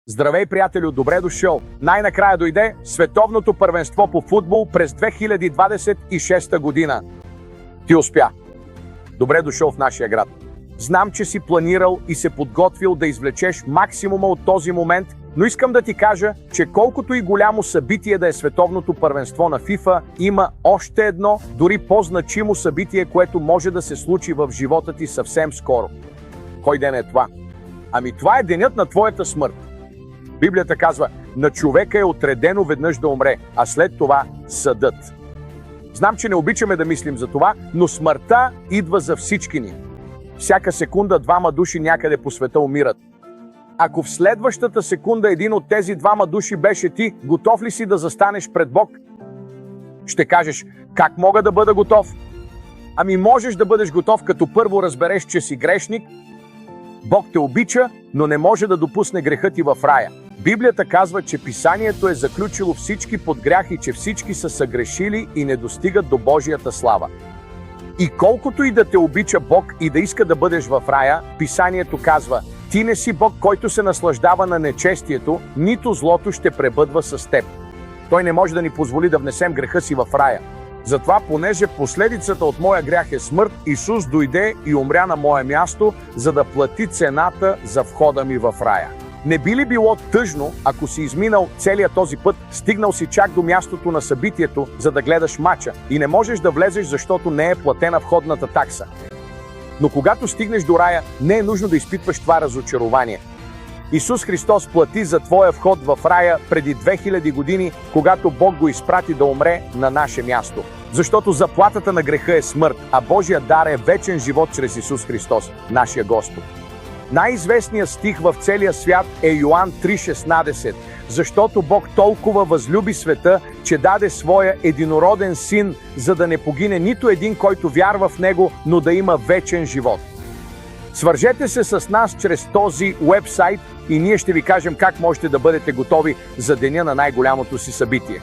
Здравей, приятелю, добре дошъл! Най-накрая дойде световното първенство по футбол през 2026 година. Ти успя! Добре дошъл в нашия град. Знам, че си планирал и се подготвил да извлечеш максимума от този момент, но искам да ти кажа, че колкото и голямо събитие да е световното първенство на FIFA, има още едно, дори по-значимо събитие, което може да се случи в живота ти съвсем скоро. Кой ден е това? Ами това е денят на твоята смърт. Библията казва, на човека е отредено веднъж да умре, а след това съдът. Знам, че не обичаме да мислим за това, но смъртта идва за всички ни. Всяка секунда двама души някъде по света умират. Ако в следващата секунда един от тези двама души беше ти, готов ли си да застанеш пред Бог? Ще кажеш, как мога да бъда готов? Ами можеш да бъдеш готов, като първо разбереш, че си грешник. Бог те обича, но не може да допусне греха ти в рая. Библията казва, че Писанието е заключило всички под грях и че всички са съгрешили и не достигат до Божията слава. И колкото и да те обича Бог и да иска да бъдеш в рая, Писанието казва, ти не си Бог, който се наслаждава на нечестието, нито злото ще пребъдва с теб. Той не може да ни позволи да внесем греха си в рая. Затова, понеже последицата от моя грях е смърт, Исус дойде и умря на мое място, за да плати цената за входа ми в рая. Не би ли било тъжно, ако си изминал целият този път, стигнал си чак до мястото на събитието, за да гледаш мача и не можеш да влезеш, защото не е платена входната такса? Но когато стигнеш до рая, не е нужно да изпитваш това разочарование. Исус Христос плати за твоя вход в рая преди 2000 години, когато Бог го изпрати да умре на наше място. Защото заплатата на греха е смърт, а Божия дар е вечен живот чрез Исус Христос, нашия Господ. Най-известният стих в целия свят е Йоан 3,16, защото Бог толкова възлюби света, че даде своя единороден син, за да не погине нито един, който вярва в него, но да има вечен живот. Свържете се с нас чрез този уебсайт и ние ще ви кажем как можете да бъдете готови за деня на най-голямото си събитие.